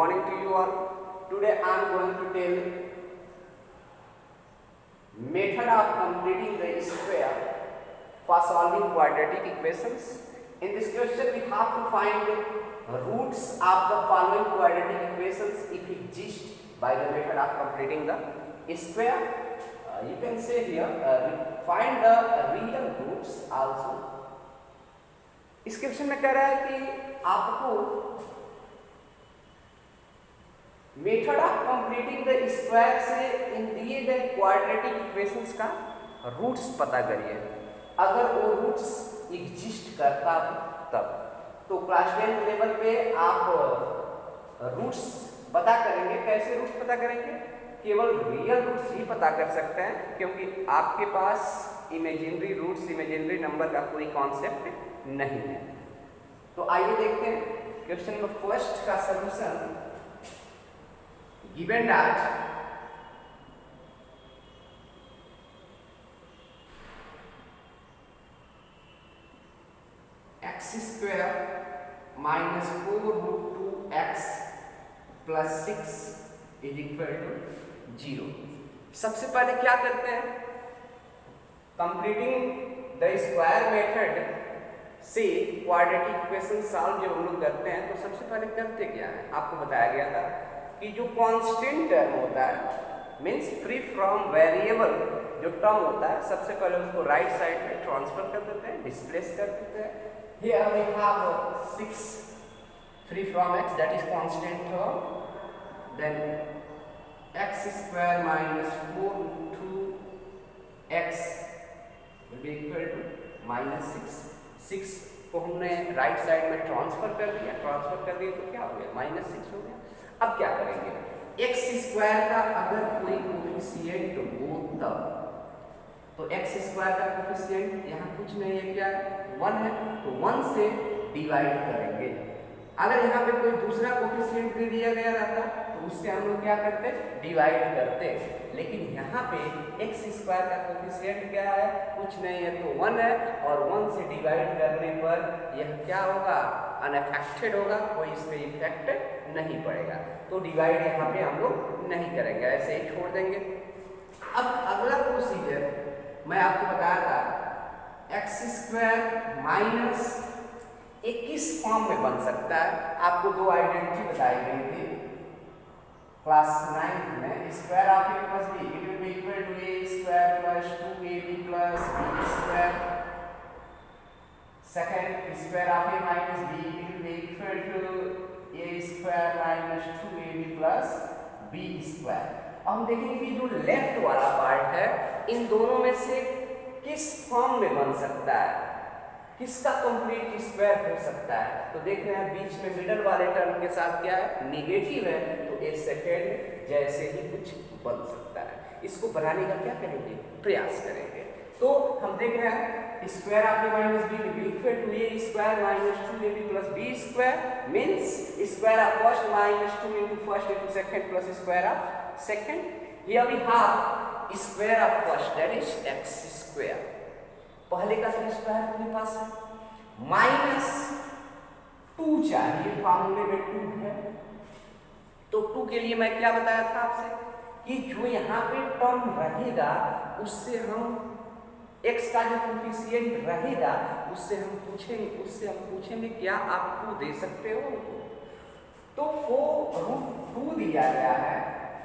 morning to you all. Today I am going to tell method of completing the square for solving quadratic equations. In this question we have to find roots of the following quadratic equations if exist by the method of completing the square. You can say here find the real roots also. इस question में कह रहा है कि आपको method of completing the square से इन दिए गए क्वाड्रेटिक इक्वेशंस का रूट्स पता करिए। अगर वो रूट्स एग्जिस्ट करता तब तो क्लास 10 लेवल पे आप रूट्स पता करेंगे। कैसे रूट्स पता करेंगे? केवल रियल रूट्स ही पता कर सकते हैं, क्योंकि आपके पास इमेजिनरी रूट्स, इमेजिनरी नंबर का कोई कॉन्सेप्ट नहीं है। तो आइए देखते हैं क्वेश्चन नंबर फर्स्ट का solution. Given that x square minus 4√2x plus 6 is equal to 0। सबसे पहले क्या करते हैं? कंप्लीटिंग द स्क्वायर मेथड से क्वाड्रेटिक इक्वेशन सॉल्व जब हम लोग करते हैं तो सबसे पहले करते क्या है? आपको बताया गया था कि जो कांस्टेंट टर्म होता है मींस फ्री फ्रॉम वेरिएबल जो टर्म होता है, सबसे पहले उसको राइट साइड में ट्रांसफर कर देते हैं, डिस्प्लेस कर देते हैं। Here we have 6 free from x that is constant term, then x square minus 4√2x will be equal to -6। 6 को हमने राइट साइड में ट्रांसफर कर दिया, तो क्या हो गया? -6 हो गया। अब क्या करेंगे? x स्क्वायर का अगर कोई कोफिशिएंट हो तब तो x स्क्वायर का कोफिशिएंट यहाँ कुछ नहीं है, क्या है? 1 है, तो 1 से डिवाइड करेंगे। अगर यहाँ पे कोई दूसरा कोफिशिएंट दे दिया गया रहता तो उससे हम लोग क्या करते? डिवाइड करते। लेकिन यहाँ पे x स्क्वायर का कोफिशिएंट क्या है? कुछ नहीं है, तो 1 है, और 1 से डिवाइड करने पर यह क्या होगा? अनअफेक्टेड होगा, कोई इस पे इफेक्ट नहीं पड़ेगा। तो डिवाइड यहाँ पे हम लोग नहीं करेंगे, ऐसे ही छोड़ देंगे। अब अगला प्रोसीजर मैं आपको बताया था, x स्क्वायर माइनस 21 फॉर्म में बन सकता है। आपको दो आइडेंटिटी बताई गई थी क्लास 9 में। Square of a plus b it will be equal to a square plus 2ab plus b square. Second, square of a minus b it will be equal to a square minus 2ab plus b square. अब हम देखेंगे कि जो left वाला part है इन दोनों में से किस फॉर्म में बन सकता है, किसका कंप्लीट स्क्वायर हो सकता है। तो देख रहे हैं बीच में मिडल वाले टर्म के साथ क्या है? नेगेटिव है, तो ए सेकेंड जैसे ही कुछ बन सकता है। इसको बनाने का क्या करेंगे? प्रयास करेंगे। तो हम देख रहे हैं square of a minus b will be equal to a square minus 2ab plus b square means square of first minus 2 into first into second plus square of second. Here we have square of first that is x square. पहले का square अपने पास है, minus 2 चाहिए, फार्मूले में 2 है। तो 2 के लिए मैं क्या बताया था आपसे कि जो यहाँ पे टर्म रहेगा उससे हम x का जो कोफिशिएंट रहेगा उससे हम पूछेंगे क्या आप 2 दे सकते हो? तो 4√2 दिया गया है।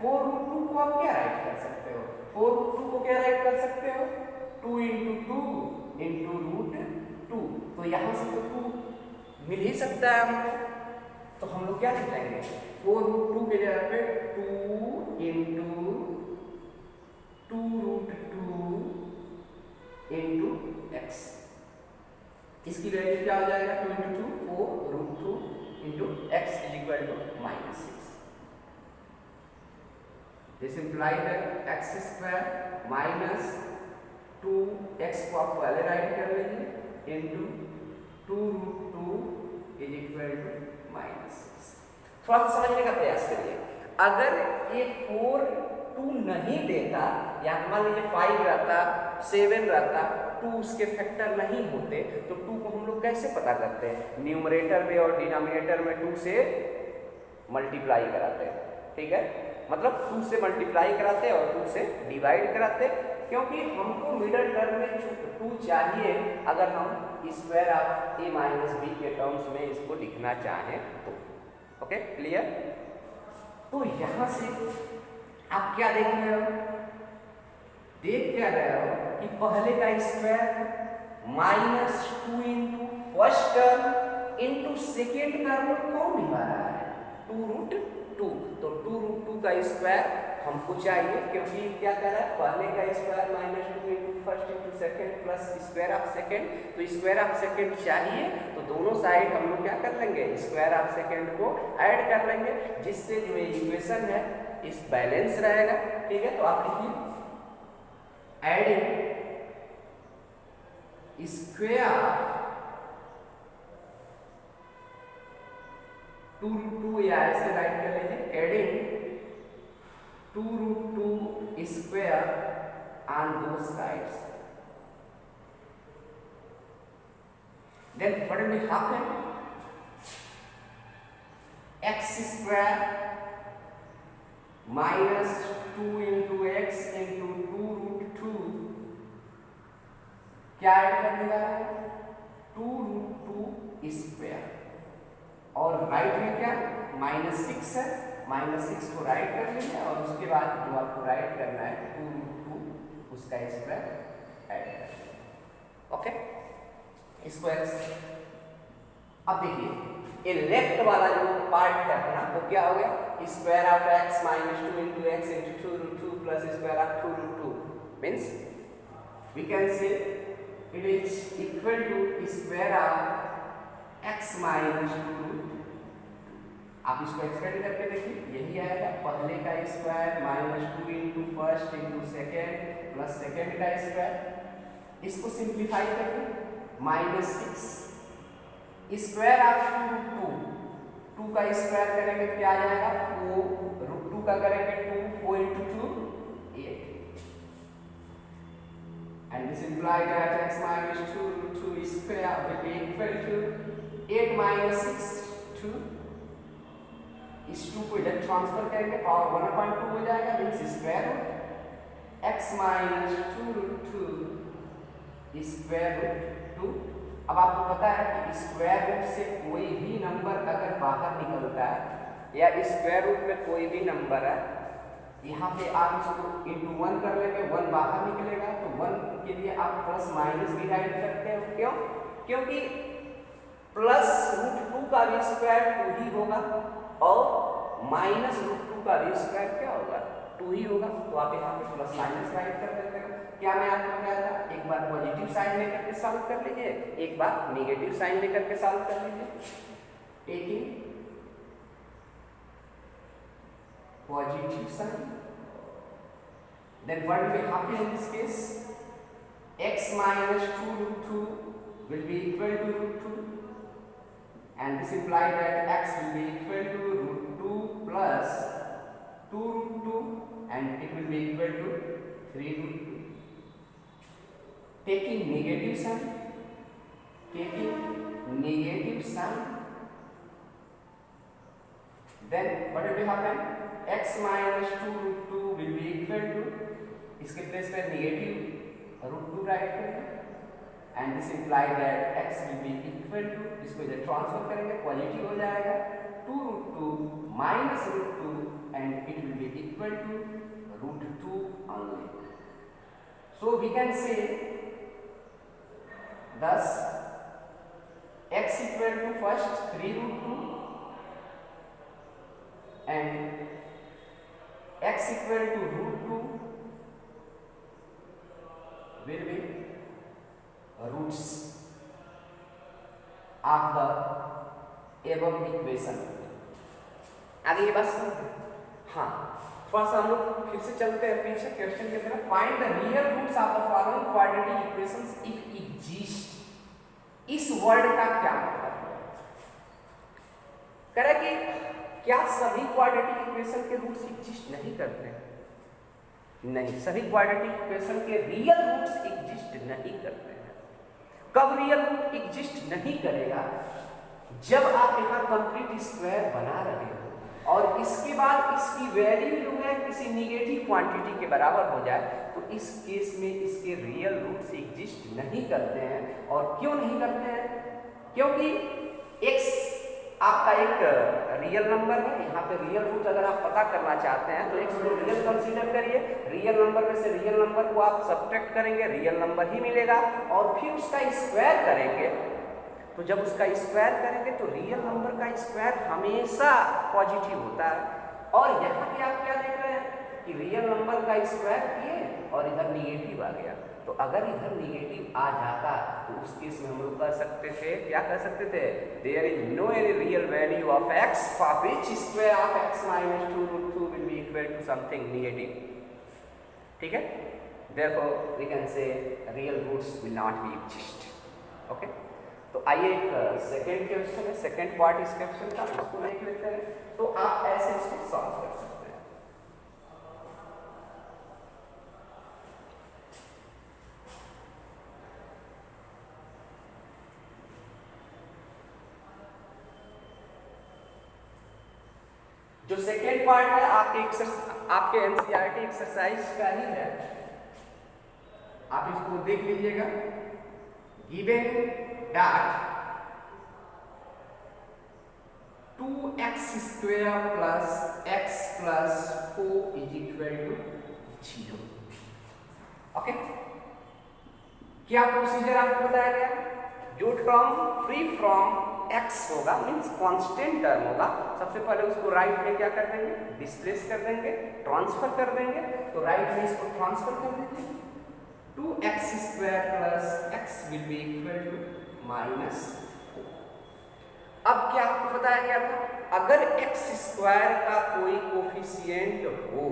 4√2 को आप क्या राइट कर सकते हो? 4√2 को क्या राइट कर सकते हो? 2 into 2 into √2। तो यहाँ से तो 2 मिल ही सकता है हमको, तो हम लोग क्या लिख लेंगे? 4√2 के जगह पे 2 into 2√2 into x। इसकी वैल्यू क्या हो जाएगा? 2 into 2 4√2 into x is equal to -6। This imply that x square minus 2x को आप पहले राइट कर लीजिए into 2√2 is equal to -6। थोड़ा सा समझने का प्रयास करिए। अगर ये 4 2 नहीं देता, या मान लीजिए 5 रहता, 7 रहता, 2 उसके फैक्टर नहीं होते, तो 2 को हम लोग कैसे पता करते हैं? न्यूमरेटर में और डिनोमिनेटर में 2 से मल्टीप्लाई कराते हैं, ठीक है, मतलब 2 से मल्टीप्लाई कराते हैं और 2 से डिवाइड कराते हैं, क्योंकि हमको मिडल टर्म में 2 चाहिए अगर हम square of a minus b के टर्म्स में इसको लिखना चाहें तो। Okay, clear. तो यहाँ से आप क्या देख रहे हो, देख क्या रहे हो कि पहले का square minus 2 into first term into second का रूट कौन निभा रहा है, 2√2। तो 2√2 का स्क्वायर हमको चाहिए, क्योंकि क्या कर रहा है, पहले का square minus 2 into first into second plus square of second, तो स्क्वायर ऑफ सेकेंड चाहिए, तो दोनों साइड हम लोग क्या कर लेंगे, स्क्वायर ऑफ सेकेंड को ऐड कर लेंगे, जिससे जो इक्वेशन है इस बैलेंस रहेगा, ठीक है। तो आप लिखिए एडिंग स्क्वायर 2√2, या ऐसे राइट कर लीजिए, adding 2√2 square on both sides. Then what will happen? X square minus 2 into x into 2√2 क्या ऐड करने जा रहा है, 2√2 स्क्वायर, और राइट में क्या -6 है, -6 को राइट कर लेंगे और उसके बाद जो आपको राइट करना है 2√2 उसका स्क्वायर ऐड कर लेंगे। Okay, square. अब देखिए ये लेफ्ट वाला जो पार्ट है अपना वो क्या हो गया, square of x minus 2 into x into 2√2 plus square of 2√2 means we can say it is equal to square of x minus 2√2। आप इसको एक्सपेंड करके देखिए, यही आएगा, पहले का square minus 2 into first into second plus second का square. इसको सिंप्लीफाई करिए, -6 स्क्वायर ऑफ 2 का स्क्वायर करेंगे क्या आ जाएगा, 4√2 का करेंगे 2, 4 into 2 8, and this implies that x minus 2√2 square will be equal to 8 minus 6 2, इस 2 को इधर ट्रांसफर करेंगे पावर 1/2 हो जाएगा, means square root x minus 2√2 square root 2। अब आपको पता है कि स्क्वायर रूट से कोई भी नंबर अगर बाहर निकलता है या स्क्वायर रूट में कोई भी नंबर है, यहाँ पे आप इसको इंटू 1 कर लेंगे, 1 बाहर निकलेगा, तो 1 के लिए आप प्लस माइनस भी राइट करते हो। क्यों? क्योंकि +√2 का भी स्क्वायर 2 ही होगा और -√2 का भी स्क्वायर क्या होगा, 2 ही होगा। तो आप यहाँ पे प्लस माइनस राइट कर देते हो। क्या मैं आपको बताया था, एक बार पॉजिटिव साइन लेकर के सॉल्व कर लीजिए, एक बार नेगेटिव साइन लेकर के सॉल्व कर लीजिए। Taking positive sign, then what will happen in this case, x minus 2√2 will be equal to √2, and this implies that x will be equal to √2 plus 2√2, and it will be equal to 3√2. Taking negative sign, then what will happen, x minus 2√2 will be equal to, इसके place पे negative √2 right करेंगे, and this imply that x will be equal to, इसको इधर transfer करेंगे positive हो जाएगा, 2√2 minus √2 and it will be equal to √2 only. So we can say thus x equal to first 3√2 and x equal to √2 will be roots of the above equation. आगे ये बात समझते हैं? हाँ, थोड़ा सा हम लोग फिर से चलते हैं पीछे क्वेश्चन की तरफ। Find the real roots of the following quadratic equations if exist. इस वर्ड का क्या मतलब है? कह रहा है कि क्या सभी क्वाड्रेटिक इक्वेशन के रूट्स एग्जिस्ट नहीं करते हैं? नहीं, सभी क्वाड्रेटिक इक्वेशन के रियल रूट्स एग्जिस्ट नहीं करते हैं। कब रियल रूट एग्जिस्ट नहीं करेगा? जब आप यहाँ कंप्लीट स्क्वायर बना रहे हो, और इसके बाद इसकी वैल्यू जो है किसी निगेटिव क्वांटिटी के बराबर हो जाए तो इस केस में इसके रियल रूट्स एग्जिस्ट नहीं करते हैं। और क्यों नहीं करते हैं? क्योंकि x आपका एक रियल नंबर है, यहाँ पे रियल रूट अगर आप पता करना चाहते हैं तो x को रियल कंसीडर करिए, रियल नंबर में से रियल नंबर को आप सब्ट्रैक्ट करेंगे, रियल नंबर ही मिलेगा और फिर उसका स्क्वायर करेंगे। तो जब उसका स्क्वायर करेंगे तो रियल नंबर का स्क्वायर हमेशा पॉजिटिव होता है। और यहाँ पे आप क्या देख रहे हैं कि रियल नंबर का स्क्वायर किए और इधर निगेटिव आ गया। तो अगर इधर निगेटिव आ जाता तो उस केस में हम लोग कर सकते थे, क्या कर सकते थे, there is no any real value of x for which square of x minus 2√2 will be equal to something negative. ठीक है, therefore we can say real roots will not be exist. Okay, तो आइए एक second question है, second part इस question का, उसको देख लेते हैं। तो आप ऐसे इसको सॉल्व कर सकते हैं। जो सेकेंड पार्ट है आपके एनसीईआरटी एक्सरसाइज का ही है, आप इसको देख लीजिएगा। Given that 2x² plus x plus 4 is equal to 0। Okay, क्या प्रोसीजर आपको बताया गया? जो टर्म फ्री फ्रॉम x होगा, मीन्स कांस्टेंट टर्म होगा, सबसे पहले उसको राइट में क्या कर देंगे, डिस्प्लेस कर देंगे, ट्रांसफर कर देंगे। तो राइट में इसको ट्रांसफर कर देंगे, 2x² plus x will be equal to minus 4। अब क्या आपको बताया गया था, अगर x² का कोई कोफिशिएंट हो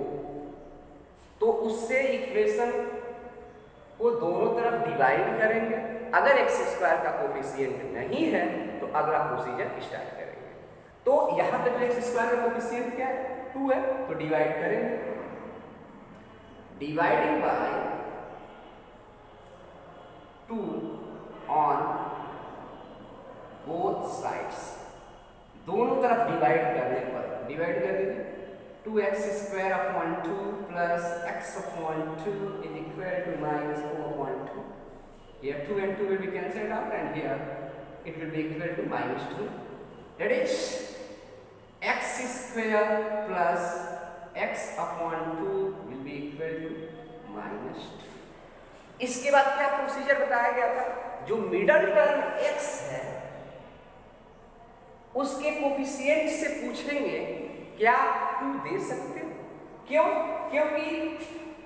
तो उससे इक्वेशन को दोनों तरफ डिवाइड करेंगे। अगर x² का कोफिशिएंट नहीं है तो अगला प्रोसीजर स्टार्ट करेंगे। तो यहां पे जो x² का कोफिशिएंट क्या है, 2 है, तो डिवाइड करेंगे। Dividing by 2 on both sides, दोनों तरफ डिवाइड करने पर डिवाइड कर दीजिए। 2x² upon 2 plus x upon 2 is equal to minus 4 upon 2। Here 2 and 2 will be cancelled out and here it will be equal to minus 2. That is x² plus x upon 2 will be equal to minus 2. इसके बाद क्या procedure बताया गया था, जो middle term x है उसके coefficient से पूछेंगे क्या 2 दे सकते हो? क्यों? क्योंकि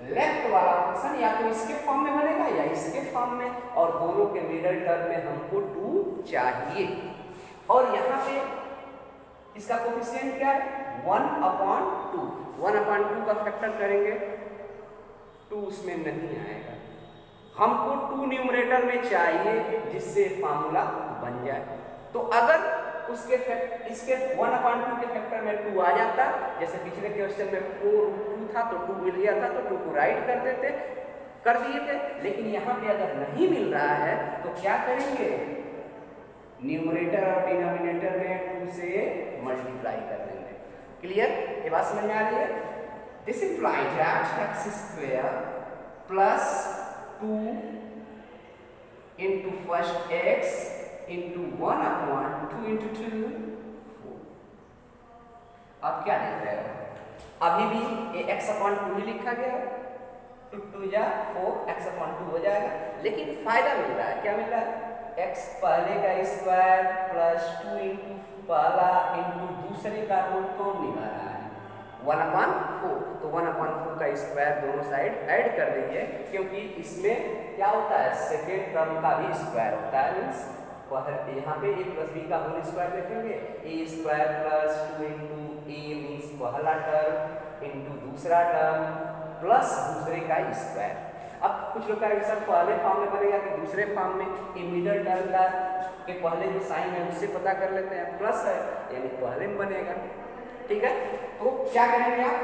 लेफ्ट वाला फंक्शन या तो इसके फॉर्म में बनेगा या इसके फॉर्म में, और दोनों के मिडल टर्म में हमको 2 चाहिए। और यहाँ पे इसका कोफिशिएंट क्या है, 1/2। 1/2 का फैक्टर करेंगे 2 उसमें नहीं आएगा। हमको 2 न्यूमरेटर में चाहिए जिससे फार्मूला बन जाए। तो अगर इसके 1/2 के फैक्टर में 2 आ जाता, जैसे पिछले क्वेश्चन में 4√2 था तो 2 मिल गया था तो 2 को राइट कर दिए थे। लेकिन यहाँ पे अगर नहीं मिल रहा है तो क्या करेंगे, न्यूमरेटर और डिनोमिनेटर में 2 से मल्टीप्लाई कर देंगे। क्लियर? ये बात समझ में आ रही है? This implies that x² plus 2 into first x into 1/2 into 2 4। अब क्या लिख रहे हो, अभी भी ये x/2 ही लिखा गया, 2 2 जा 4, x/2 हो जाएगा। लेकिन फायदा मिल रहा है, क्या मिल रहा है, x पहले का स्क्वायर प्लस 2 इंटू पहला इंटू दूसरे का रूट तो निभा रहा है 1/4। तो 1/4 का स्क्वायर दोनों साइड ऐड कर दीजिए, क्योंकि इसमें क्या होता है, सेकेंड टर्म का भी स्क्वायर होता है। मीन्स यहाँ पे a प्लस b का होल स्क्वायर देखेंगे, a² plus 2 into a means पहला टर्म इंटू दूसरा टर्म प्लस दूसरे का स्क्वायर। अब कुछ लोग का सर पहले फॉर्म में बनेगा कि दूसरे फॉर्म में, ये मिडल टर्म का के पहले जो साइन है उससे पता कर लेते हैं, प्लस है यानी पहले में बनेगा। ठीक है, तो क्या करेंगे आप,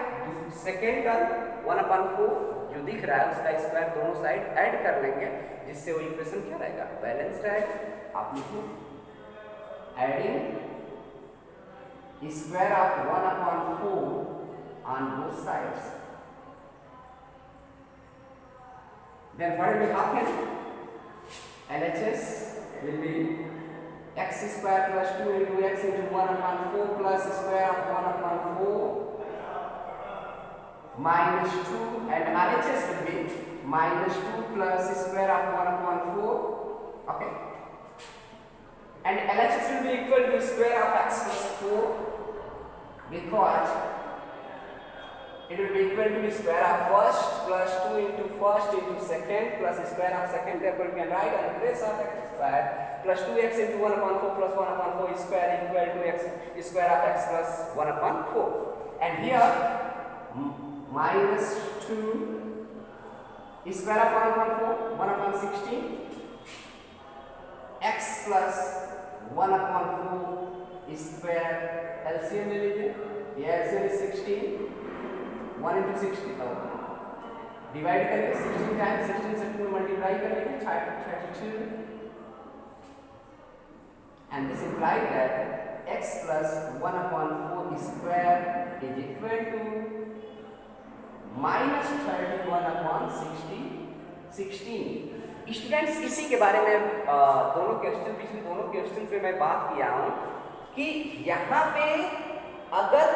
सेकेंड टर्म 1/4 जो दिख रहा है उसका स्क्वायर दोनों साइड ऐड कर लेंगे, जिससे वो इक्वेशन क्या रहेगा, बैलेंस रहेगा। आप लिखो adding square of 1/4 on both sides. Then what will happen? LHS will be x square plus 2 into x into 1/4 plus square of 1/4 minus 2, and RHS will be minus 2 plus square of 1/4. Okay. And LHS will be equal to square of x plus 4, because it will be equal to the square of first plus 2 into first into second plus square of second. Therefore, we can write on the place of x square plus 2x into 1/4 plus 1/4 square equal to x square of x plus 1/4. And here minus 2 square of 1/4 1/16 x plus 1/4 square. LCM ले लीजिए, ये LCM is 16, 1 into 16 divide करेंगे 16 times 16 से 2 multiply कर लेंगे 32, and this implies that x plus 1/4 square is equal to minus 31/16. Students, इसी के बारे में पिछले दोनों क्वेश्चन पे मैं बात किया हूँ कि यहाँ पे अगर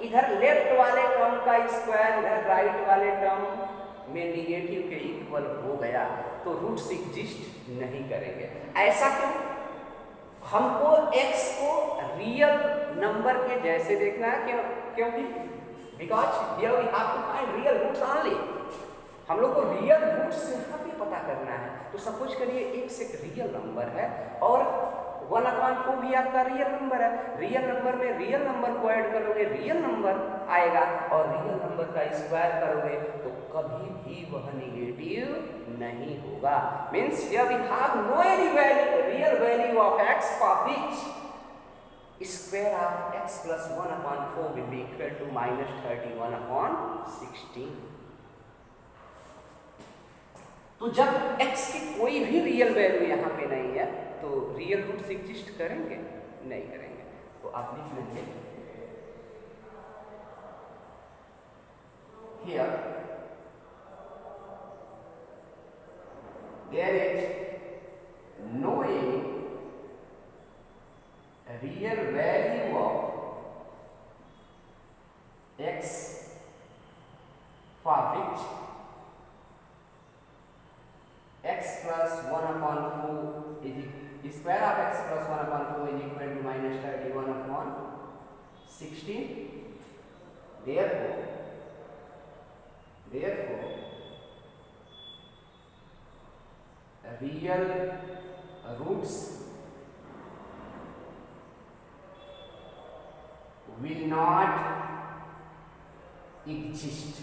इधर लेफ्ट वाले टर्म का स्क्वायर इधर राइट वाले टर्म में निगेटिव के इक्वल हो गया तो रूट्स एग्जिस्ट नहीं करेंगे। ऐसा क्यों? हमको x को रियल नंबर के जैसे देखना है। क्योंकि because here we have to find real roots only. हम लोग को रियल रूट्स यहाँ पे पता करना है। तो सपोज करिए x एक रियल नंबर है और 1/4 भी आपका रियल नंबर है। रियल नंबर में रियल नंबर को ऐड करोगे रियल नंबर आएगा, और रियल नंबर का स्क्वायर करोगे तो कभी भी वह निगेटिव नहीं होगा। Means here we have no any value real value of x for which square of x plus 1/4 will be equal to minus 31/16। तो जब x की कोई भी रियल वैल्यू यहाँ पे नहीं है तो रियल रूट्स एग्जिस्ट करेंगे? नहीं करेंगे। तो आप लिख लेंगे here there is no real value of x for which x plus 1/4 is square of x plus 1/4 is equal to minus 31/16. Therefore real roots will not exist।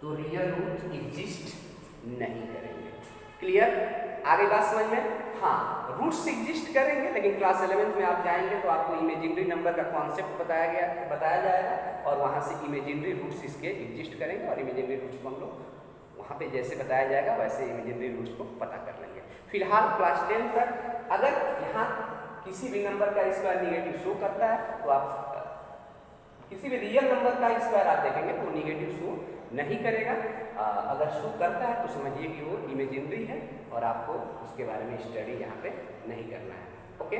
तो रियल रूट एग्जिस्ट नहीं करेंगे। क्लियर? आगे बात समझ में? हाँ, roots exist करेंगे, लेकिन क्लास 11th में आप जाएंगे तो आपको इमेजिनरी नंबर का कॉन्सेप्ट बताया जाएगा और वहाँ से इमेजिनरी रूट्स इसके एग्जिस्ट करेंगे और इमेजिनरी रूट्स को हम लोग वहाँ पे जैसे बताया जाएगा वैसे इमेजिनरी रूट्स को पता कर लेंगे। फिलहाल क्लास 10 तक अगर यहाँ किसी भी नंबर का स्क्वायर निगेटिव शो करता है तो आप किसी भी रियल नंबर का स्क्वायर आप देखेंगे तो निगेटिव शो नहीं करेगा। अगर शो करता है तो समझिए कि वो इमेजिनरी है और आपको उसके बारे में स्टडी यहाँ पे नहीं करना है। ओके,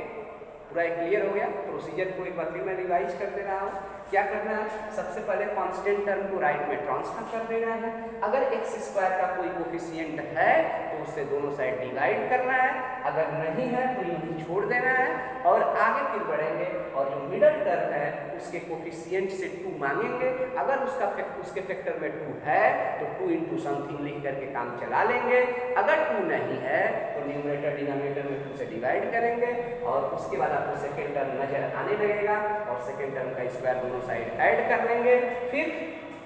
पूरा क्लियर हो गया? प्रोसीजर को एक बार फिर मैं रिवाइज कर दे रहा हूँ। क्या करना है? सबसे पहले कांस्टेंट टर्म को राइट में ट्रांसफर कर देना है। अगर एक्स स्क्वायर का कोई कोफिशिएंट है तो उससे दोनों साइड डिवाइड करना है, अगर नहीं है तो यूं छोड़ देना है और आगे फिर बढ़ेंगे और जो मिडल टर्म है उसके कोफिशिएंट से 2 मांगेंगे। अगर उसके फैक्टर में 2 है तो 2 into समथिंग लिख करके काम चला लेंगे। अगर 2 नहीं है तो न्यूमरेटर डिनोमिनेटर में 2 से डिवाइड करेंगे और उसके बाद आपको सेकेंड टर्म नजर आने लगेगा और सेकेंड टर्म का स्क्वायर दोनों साइड ऐड कर लेंगे। फिर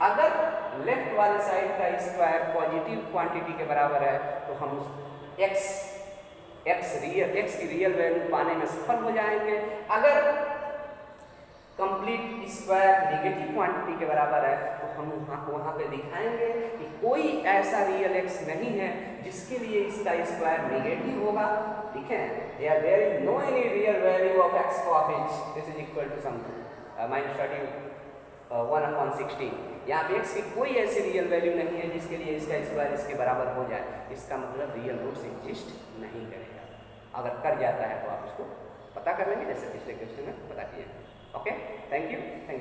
अगर लेफ्ट वाले साइड का स्क्वायर पॉजिटिव क्वांटिटी के बराबर है तो हम उस x की रियल वैल्यू पाने में सफल हो जाएंगे। अगर कंप्लीट स्क्वायर नेगेटिव क्वांटिटी के बराबर है तो हम वहाँ पे दिखाएंगे कि कोई ऐसा रियल x नहीं है जिसके लिए इसका स्क्वायर नेगेटिव होगा। ठीक है, there is no any real value of x of h, this is equal to something -1/16। यहाँ पे x की कोई ऐसी रियल वैल्यू नहीं है जिसके लिए इसका स्क्वायर इसके बराबर हो जाए, इसका मतलब रियल रूट्स एग्जिस्ट नहीं करेगा। अगर कर जाता है तो आप उसको पता कर लेंगे, जैसे पिछले क्वेश्चन में पता किया। Okay, thank you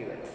very much.